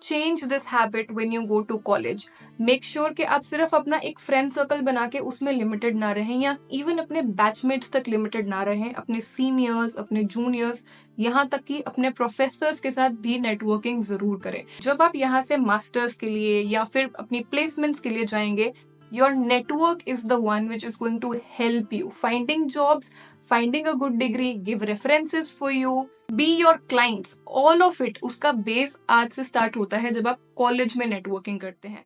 Change this habit when you go to college. Make sure कि आप सिर्फ अपना एक फ्रेंड सर्कल बना के उसमें लिमिटेड ना रहें, या इवन अपने बैचमेट्स तक लिमिटेड ना रहें। अपने सीनियर्स, अपने जूनियर्स, यहाँ तक कि अपने प्रोफेसर्स के साथ भी नेटवर्किंग जरूर करें। जब आप यहाँ से मास्टर्स के लिए या फिर अपनी प्लेसमेंट्स के लिए जाएंगे, your network is the one which is going to help you finding jobs, finding a good degree, give references for you, be your clients, all of it उसका बेस आज से स्टार्ट होता है जब आप कॉलेज में नेटवर्किंग करते हैं।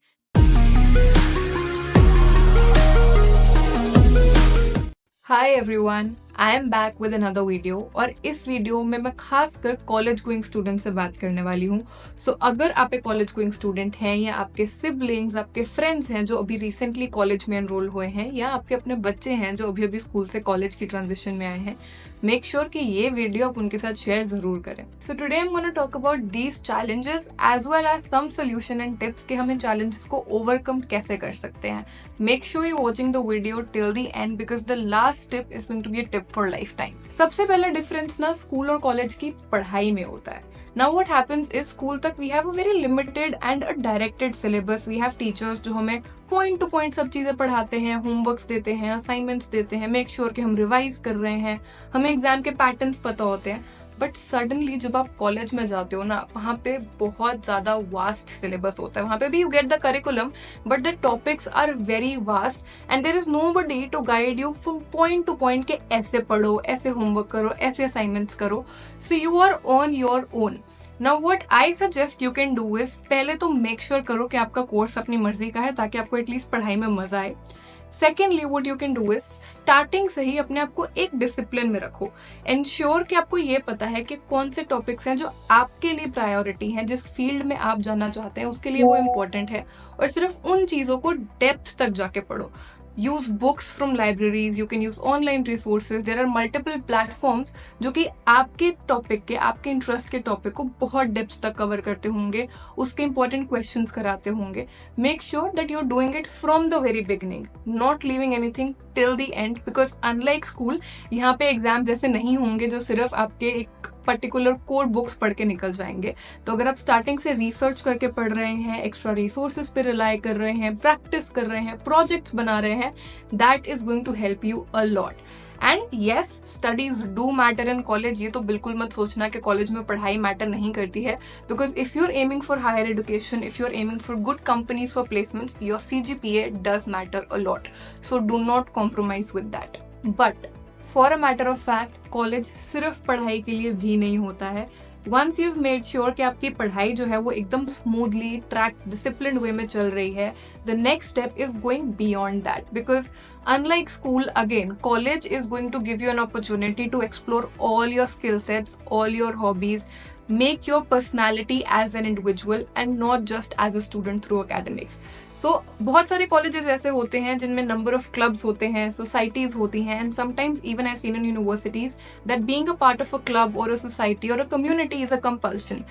Hi everyone, I am back with another video और इस वीडियो में मैं खासकर कॉलेज गोइंग स्टूडेंट से बात करने वाली हूँ। सो अगर आप एक कॉलेज गोइंग स्टूडेंट हैं या आपके सिबलिंग्स, आपके फ्रेंड्स हैं जो अभी रिसेंटली कॉलेज में एनरोल हुए हैं, या आपके अपने बच्चे हैं जो अभी स्कूल से कॉलेज की ट्रांजिशन में आए हैं, मेक श्योर कि ये वीडियो आप उनके साथ शेयर जरूर करें। So today I am gonna talk about these challenges as well as some solution and tips कि हम इन चैलेंजेस को ओवरकम कैसे कर सकते हैं। Make sure you watching the video till the end because the last tip is going to be a tip for life time. सबसे पहला difference ना स्कूल और कॉलेज की पढ़ाई में होता है। Now what happens is school तक we have a very limited and a directed syllabus. We have teachers जो हमें पॉइंट टू पॉइंट सब चीजें पढ़ाते हैं, होमवर्क्स देते हैं, असाइनमेंट्स देते हैं, मेक श्योर कि हम रिवाइज कर रहे हैं, हमें एग्जाम के पैटर्न्स पता होते हैं। बट सडनली जब आप कॉलेज में जाते हो ना, वहाँ पे बहुत ज्यादा वास्ट सिलेबस होता है। वहाँ पे भी you get the curriculum but the topics are very vast and there is nobody to guide you from point to point के ऐसे पढ़ो, ऐसे होमवर्क करो, ऐसे असाइनमेंट्स करो। So you are on your own. Now what I suggest you can do is पहले तो make sure करो कि आपका कोर्स अपनी मर्जी का है ताकि आपको एटलीस्ट पढ़ाई में मजा आए। Secondly, what you can do is starting से ही अपने आप को एक डिसिप्लिन में रखो। Ensure कि आपको ये पता है कि कौन से टॉपिक्स हैं जो आपके लिए प्रायोरिटी हैं, जिस फील्ड में आप जाना चाहते हैं उसके लिए वो इम्पोर्टेंट है, और सिर्फ उन चीजों को डेप्थ तक जाके पढ़ो। Use books from libraries, you can use online resources, there are multiple platforms जो कि आपके टॉपिक के, आपके इंटरेस्ट के टॉपिक को बहुत डेप्थ तक कवर करते होंगे, उसके इंपॉर्टेंट क्वेश्चंस कराते होंगे। Make sure that you are doing it from the very beginning, not leaving anything till the end, because unlike school यहाँ पे एग्जाम जैसे नहीं होंगे जो सिर्फ आपके एक पर्टिकुलर कोर बुक्स पढ़ के निकल जाएंगे। तो अगर आप स्टार्टिंग से रिसर्च करके पढ़ रहे हैं, एक्स्ट्रा रिसोर्सेज पे रिलाई कर रहे हैं, प्रैक्टिस कर रहे हैं, प्रोजेक्ट्स बना रहे हैं, that is going to help you a lot. And yes, studies do matter in college. ये तो बिल्कुल मत सोचना कि कॉलेज में पढ़ाई मैटर नहीं करती है, because if you are aiming for higher education, if you are aiming for good companies for placements, your CGPA does matter a lot, so do not compromise with that. But for a matter of fact, college सिर्फ पढ़ाई के लिए भी नहीं होता है। Once you made sure कि आपकी पढ़ाई जो है वो एकदम स्मूथली ट्रैक डिसिप्लिन वे में चल रही है, the next step is going beyond that, because unlike school, again, college is going to give you an opportunity to explore all your skill sets, all your hobbies, make your personality as an individual and not just as a student through academics. बहुत सारे colleges ऐसे होते हैं जिनमें number of clubs होते हैं, societies होती हैं, and sometimes even I seen in universities that being a part of a club और अ सोसाइटी और a community is a compulsion.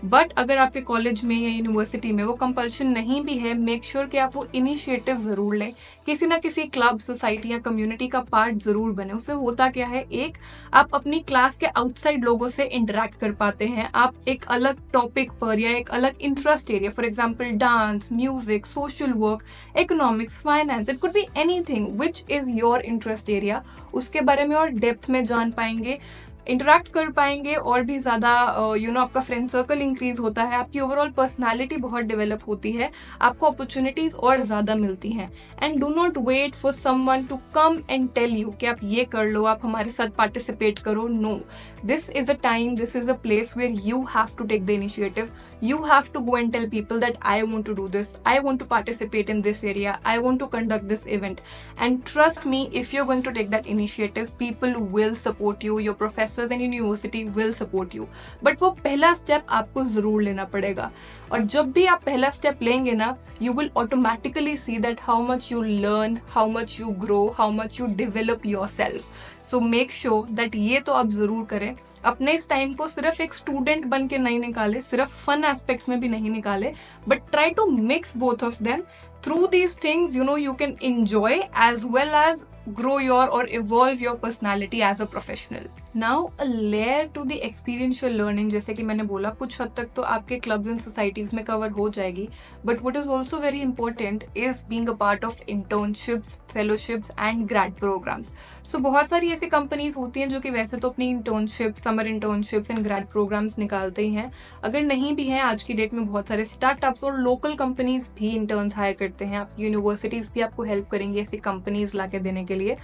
But अगर आपके कॉलेज में या यूनिवर्सिटी में वो कंपल्शन नहीं भी है, मेक श्योर कि आप वो इनिशिएटिव जरूर लें, किसी ना किसी क्लब, सोसाइटी या कम्युनिटी का पार्ट जरूर बने। उससे होता क्या है, एक, आप अपनी क्लास के आउटसाइड लोगों से इंटरेक्ट कर पाते हैं, आप एक अलग टॉपिक पर या एक अलग interest area, for example dance, music, social work, economics, finance, it could be anything which is your interest area, उसके बारे में और डेप्थ में जान पाएंगे, इंटरेक्ट कर पाएंगे, और भी ज्यादा आपका फ्रेंड सर्कल इंक्रीज होता है, आपकी ओवरऑल पर्सनालिटी बहुत डेवलप होती है, आपको अपॉर्चुनिटीज और ज्यादा मिलती हैं। And do not wait for someone to come and tell you कि आप ये कर लो, आप हमारे साथ पार्टिसिपेट करो। No, this is a time, this is a place where you have to take the initiative, you have to go and tell people that I want to do this, I want to participate in this area, I want to conduct this event. And trust me, if you are going to take that initiative, people will support you, your professors and university will support you. But वो पहला step आपको जरूर लेना पड़ेगा, और जब भी आप पहला स्टेप लेंगे ना, you will automatically see that how much you learn, how much you grow, how much you develop your self. So make sure that ये तो आप जरूर करें। अपने इस टाइम को सिर्फ एक स्टूडेंट बन के नहीं निकाले, सिर्फ फन एस्पेक्ट्स में भी नहीं निकाले, but try to mix both of them. Through these things you can enjoy as well as grow your or evolve your personality as a professional. Now a layer to the experiential learning, जैसे कि मैंने बोला कुछ हद तक तो आपके clubs and societies में कवर हो जाएगी, but what is also very important is being a part of internships, fellowships and grade programmes. So बहुत सारी ऐसी कंपनीज होती हैं जो कि वैसे तो अपनी internship, summer internships and grade programs निकालते ही हैं। अगर नहीं भी हैं, आज की डेट में बहुत सारे स्टार्टअप्स और लोकल कंपनीज भी इंटर्न्स हायर करते हैं। आप यूनिवर्सिटीज भी आपको हेल्प करेंगी ऐसी कंपनीज ला के देने के लिए।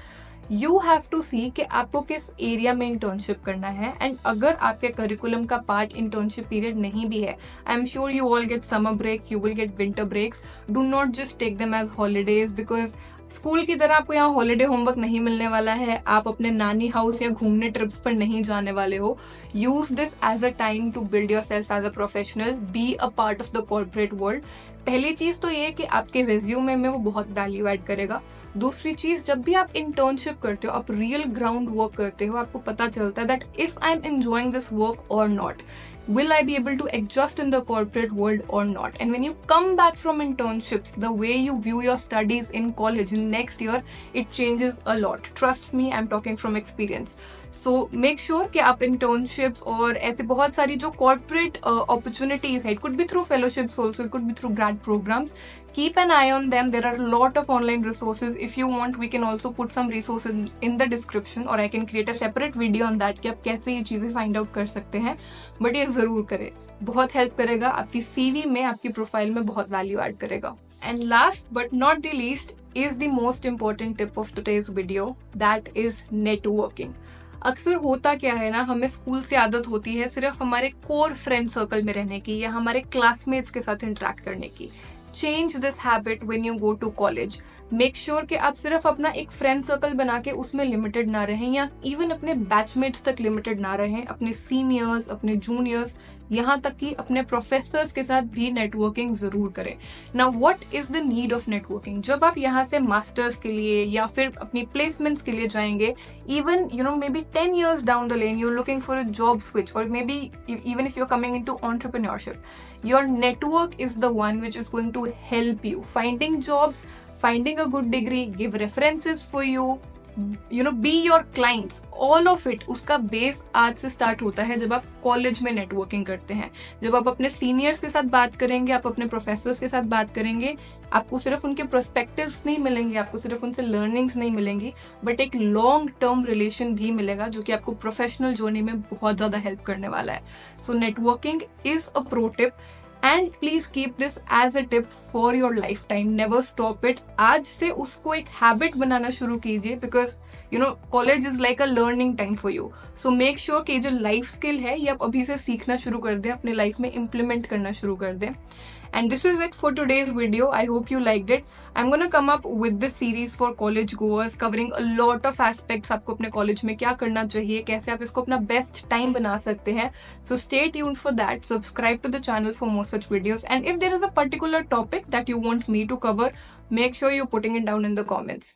यू हैव टू सी कि आपको किस एरिया में इंटर्नशिप करना है, एंड अगर आपके करिकुलम का पार्ट इंटर्नशिप पीरियड नहीं भी है, I am sure you all get summer breaks, you will get winter breaks, do not just take them as holidays, because school की तरह आपको यहाँ हॉलीडे होमवर्क नहीं मिलने वाला है, आप अपने नानी हाउस या घूमने ट्रिप्स पर नहीं जाने वाले हो। Use this as a time to build yourself as a professional, be a part of the corporate world. पहली चीज तो ये है कि आपके रिज्यूमे में वो बहुत वैल्यू एड करेगा। दूसरी चीज, जब भी आप इंटर्नशिप करते हो, आप रियल ग्राउंड वर्क करते हो, आपको पता चलता है that if I am enjoying this work और not, will I be able to adjust in the corporate world or not? And when you come back from internships, the way you view your studies in college in next year, it changes a lot. Trust me, I'm talking from experience. So make sure कि आप internships और ऐसे बहुत सारी जो corporate opportunities है, it could be through fellowships also, it could be through grad programs. Keep an eye on them. There are a lot of online resources. If you want, we can also put some resources in the description, or I can create a separate video on that कि आप कैसे ये चीज़ें find out कर सकते हैं। But ये ज़रूर करें, बहुत हेल्प करेगा, आपकी CV में, आपकी प्रोफाइल में बहुत वैल्यू ऐड करेगा। And last but not the least is the most important tip of today's video, that is networking. अक्सर होता क्या है ना, हमें स्कूल से आदत होती है सिर्फ हमारे कोर फ्रेंड सर्कल में रहने की या हमारे क्लासमेट्स के साथ इंटरेक्ट करने की। Change this habit when you go to college. Make sure कि आप सिर्फ अपना एक फ्रेंड सर्कल बना के उसमें लिमिटेड ना रहें, या इवन अपने बैचमेट्स तक लिमिटेड ना रहें। अपने सीनियर्स, अपने जूनियर्स, यहाँ तक कि अपने प्रोफेसर्स के साथ भी नेटवर्किंग जरूर करें। Now what is the need of networking? जब आप यहाँ से मास्टर्स के लिए या फिर अपनी प्लेसमेंट्स के लिए जाएंगे, even you know may be 10 years down the lane, you're looking for a job switch, or maybe even if you're coming into entrepreneurship, your network is the one which is going to help you finding jobs, finding a good degree, give references for you, you know, be your clients, all of it। उसका base आज से start होता है जब आप college में networking करते हैं। जब आप अपने सीनियर्स के साथ बात करेंगे, आप अपने प्रोफेसर्स के साथ बात करेंगे, आपको सिर्फ उनके पर्सपेक्टिव्स नहीं मिलेंगे, आपको सिर्फ उनसे लर्निंग्स नहीं मिलेंगी, बट एक लॉन्ग टर्म रिलेशन भी मिलेगा जो कि आपको प्रोफेशनल जर्नी में बहुत ज़्यादा हेल्प करने वाला है। So networking is a pro tip, and please keep this as a tip for your lifetime, never stop it. आज से उसको एक हैबिट बनाना शुरू कीजिए, because you know college is like a learning time for you. So make sure कि जो life skill है ये आप अभी से सीखना शुरू कर दें, अपने लाइफ में इम्प्लीमेंट करना शुरू कर दें। And this is it for today's video. I hope you liked it. I'm gonna come up with this series for college goers, covering a lot of aspects. आपको अपने कॉलेज में क्या करना चाहिए, कैसे आप इसको अपना बेस्ट टाइम बना सकते हैं. So stay tuned for that. Subscribe to the channel for more such videos. And if there is a particular topic that you want me to cover, make sure you're putting it down in the comments.